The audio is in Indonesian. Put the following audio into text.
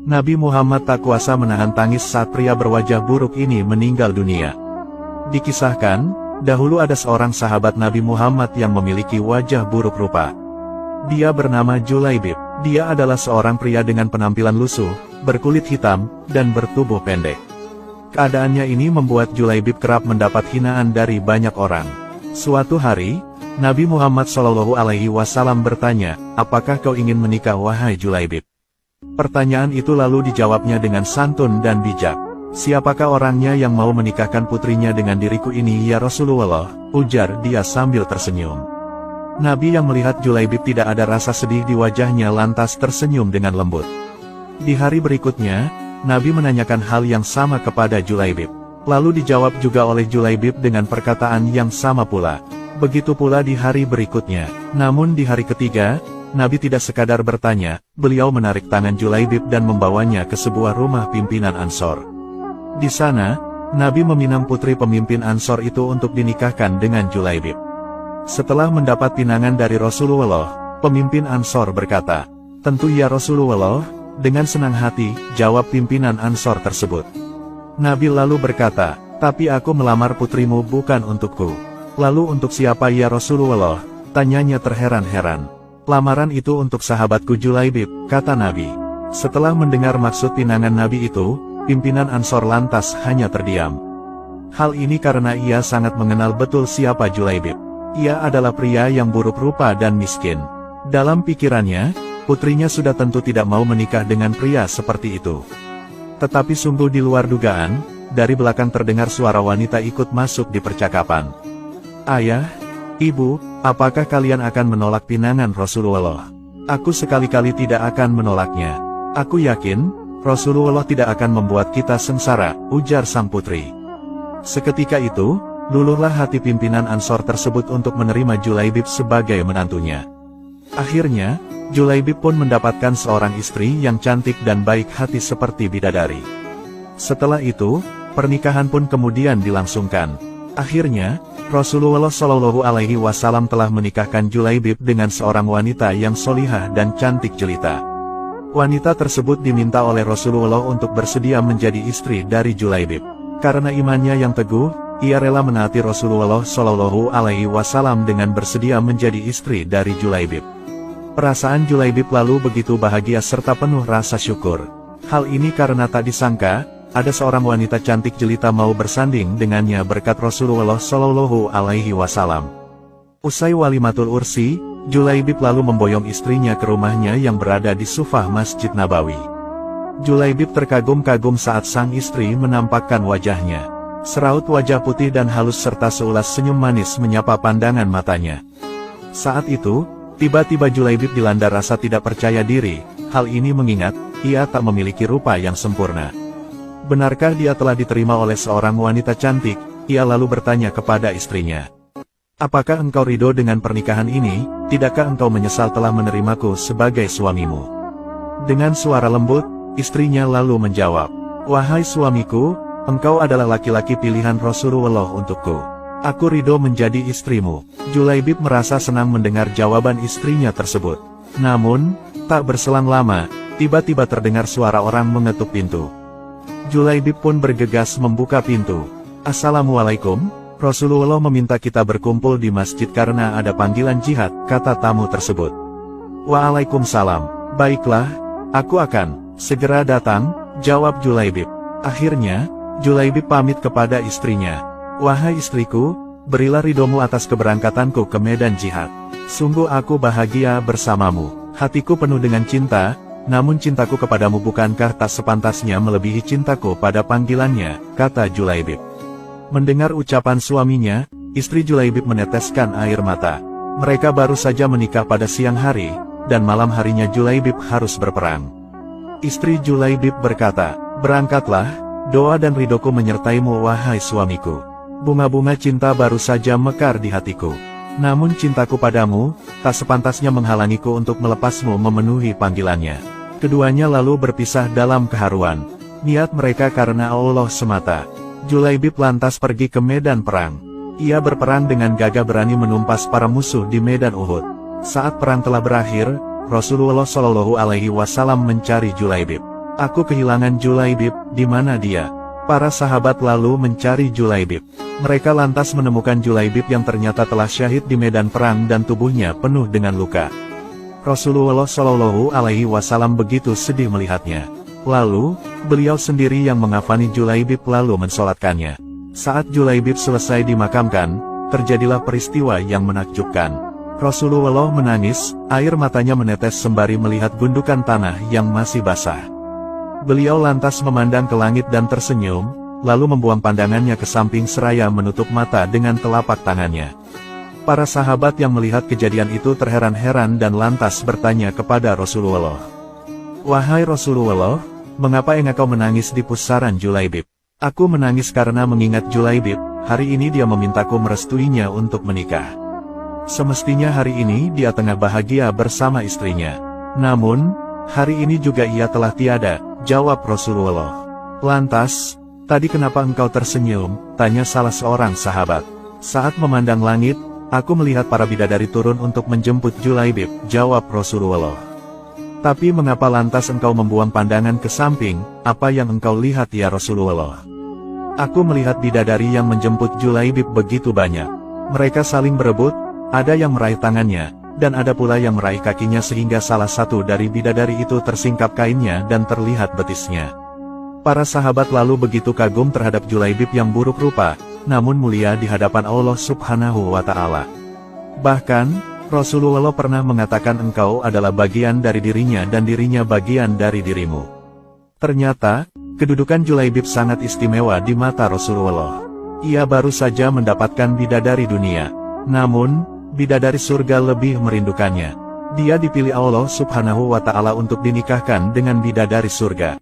Nabi Muhammad tak kuasa menahan tangis saat pria berwajah buruk ini meninggal dunia. Dikisahkan, dahulu ada seorang sahabat Nabi Muhammad yang memiliki wajah buruk rupa. Dia bernama Julaibib. Dia adalah seorang pria dengan penampilan lusuh, berkulit hitam, dan bertubuh pendek. Keadaannya ini membuat Julaibib kerap mendapat hinaan dari banyak orang. Suatu hari, Nabi Muhammad SAW bertanya, "Apakah kau ingin menikah wahai Julaibib?" Pertanyaan itu lalu dijawabnya dengan santun dan bijak. "Siapakah orangnya yang mau menikahkan putrinya dengan diriku ini ya Rasulullah?" ujar dia sambil tersenyum. Nabi yang melihat Julaibib tidak ada rasa sedih di wajahnya lantas tersenyum dengan lembut. Di hari berikutnya, Nabi menanyakan hal yang sama kepada Julaibib. Lalu dijawab juga oleh Julaibib dengan perkataan yang sama pula. Begitu pula di hari berikutnya. Namun di hari ketiga, Nabi tidak sekadar bertanya, beliau menarik tangan Julaibib dan membawanya ke sebuah rumah pimpinan Ansor. Di sana, Nabi meminang putri pemimpin Ansor itu untuk dinikahkan dengan Julaibib. Setelah mendapat pinangan dari Rasulullah, pemimpin Ansor berkata, "Tentu ya Rasulullah," dengan senang hati, jawab pimpinan Ansor tersebut. Nabi lalu berkata, "Tapi aku melamar putrimu bukan untukku." "Lalu untuk siapa ya Rasulullah?" tanyanya terheran-heran. "Lamaran itu untuk sahabatku Julaibib," kata Nabi. Setelah mendengar maksud pinangan Nabi itu, pimpinan Ansor lantas hanya terdiam. Hal ini karena ia sangat mengenal betul siapa Julaibib. Ia adalah pria yang buruk rupa dan miskin. Dalam pikirannya, putrinya sudah tentu tidak mau menikah dengan pria seperti itu. Tetapi sungguh di luar dugaan, dari belakang terdengar suara wanita ikut masuk di percakapan. "Ayah, Ibu, apakah kalian akan menolak pinangan Rasulullah?" "Aku sekali-kali tidak akan menolaknya. Aku yakin, Rasulullah tidak akan membuat kita sengsara," ujar sang putri. Seketika itu, luluhlah hati pimpinan Ansor tersebut untuk menerima Julaibib sebagai menantunya. Akhirnya, Julaibib pun mendapatkan seorang istri yang cantik dan baik hati seperti bidadari. Setelah itu, pernikahan pun kemudian dilangsungkan. Akhirnya, Rasulullah SAW telah menikahkan Julaibib dengan seorang wanita yang solihah dan cantik jelita. Wanita tersebut diminta oleh Rasulullah untuk bersedia menjadi istri dari Julaibib. Karena imannya yang teguh, ia rela menaati Rasulullah SAW dengan bersedia menjadi istri dari Julaibib. Perasaan Julaibib lalu begitu bahagia serta penuh rasa syukur. Hal ini karena tak disangka, ada seorang wanita cantik jelita mau bersanding dengannya berkat Rasulullah SAW. Usai walimatul ursi, Julaibib lalu memboyong istrinya ke rumahnya yang berada di Sufah Masjid Nabawi. Julaibib terkagum-kagum saat sang istri menampakkan wajahnya. Seraut wajah putih dan halus serta seulas senyum manis menyapa pandangan matanya. Saat itu, tiba-tiba Julaibib dilanda rasa tidak percaya diri, hal ini mengingat, ia tak memiliki rupa yang sempurna. Benarkah dia telah diterima oleh seorang wanita cantik? Ia lalu bertanya kepada istrinya. "Apakah engkau ridho dengan pernikahan ini? Tidakkah engkau menyesal telah menerimaku sebagai suamimu?" Dengan suara lembut, istrinya lalu menjawab, "Wahai suamiku, engkau adalah laki-laki pilihan Rasulullah untukku. Aku ridho menjadi istrimu." Julaibib merasa senang mendengar jawaban istrinya tersebut. Namun, tak berselang lama, tiba-tiba terdengar suara orang mengetuk pintu. Julaibib pun bergegas membuka pintu. "Assalamualaikum, Rasulullah meminta kita berkumpul di masjid karena ada panggilan jihad," kata tamu tersebut. "Waalaikumsalam. Baiklah, aku akan segera datang," jawab Julaibib. Akhirnya, Julaibib pamit kepada istrinya. "Wahai istriku, berilah ridhomu atas keberangkatanku ke medan jihad. Sungguh aku bahagia bersamamu. Hatiku penuh dengan cinta, namun cintaku kepadamu bukankah tak sepantasnya melebihi cintaku pada panggilannya," kata Julaibib. Mendengar ucapan suaminya, istri Julaibib meneteskan air mata. Mereka baru saja menikah pada siang hari, dan malam harinya Julaibib harus berperang. Istri Julaibib berkata, "Berangkatlah, doa dan ridhoku menyertaimu wahai suamiku. Bunga-bunga cinta baru saja mekar di hatiku. Namun cintaku padamu, tak sepantasnya menghalangiku untuk melepasmu memenuhi panggilannya." Keduanya lalu berpisah dalam keharuan. Niat mereka karena Allah semata. Julaibib lantas pergi ke medan perang. Ia berperang dengan gagah berani menumpas para musuh di medan Uhud. Saat perang telah berakhir, Rasulullah SAW mencari Julaibib. Aku kehilangan Julaibib, di mana dia? Para sahabat lalu mencari Julaibib. Mereka lantas menemukan Julaibib yang ternyata telah syahid di medan perang dan tubuhnya penuh dengan luka. Rasulullah Shallallahu Alaihi Wasallam begitu sedih melihatnya. Lalu, beliau sendiri yang mengafani Julaibib lalu mensolatkannya. Saat Julaibib selesai dimakamkan, terjadilah peristiwa yang menakjubkan. Rasulullah menangis, air matanya menetes sembari melihat gundukan tanah yang masih basah. Beliau lantas memandang ke langit dan tersenyum, lalu membuang pandangannya ke samping seraya menutup mata dengan telapak tangannya. Para sahabat yang melihat kejadian itu terheran-heran dan lantas bertanya kepada Rasulullah. "Wahai Rasulullah, mengapa engkau menangis di pusaran Julaibib?" "Aku menangis karena mengingat Julaibib, hari ini dia memintaku merestuinya untuk menikah. Semestinya hari ini dia tengah bahagia bersama istrinya. Namun, hari ini juga ia telah tiada," jawab Rasulullah. "Lantas, tadi kenapa engkau tersenyum?" tanya salah seorang sahabat. "Saat memandang langit, aku melihat para bidadari turun untuk menjemput Julaibib," jawab Rasulullah. "Tapi mengapa lantas engkau membuang pandangan ke samping, apa yang engkau lihat ya Rasulullah?" "Aku melihat bidadari yang menjemput Julaibib begitu banyak. Mereka saling berebut, ada yang meraih tangannya, dan ada pula yang meraih kakinya sehingga salah satu dari bidadari itu tersingkap kainnya dan terlihat betisnya." Para sahabat lalu begitu kagum terhadap Julaibib yang buruk rupa, namun mulia di hadapan Allah Subhanahu wa Ta'ala. Bahkan, Rasulullah pernah mengatakan engkau adalah bagian dari dirinya dan dirinya bagian dari dirimu. Ternyata, kedudukan Julaibib sangat istimewa di mata Rasulullah. Ia baru saja mendapatkan bidadari dunia, namun, bidadari surga lebih merindukannya. Dia dipilih Allah Subhanahu wa Ta'ala untuk dinikahkan dengan bidadari surga.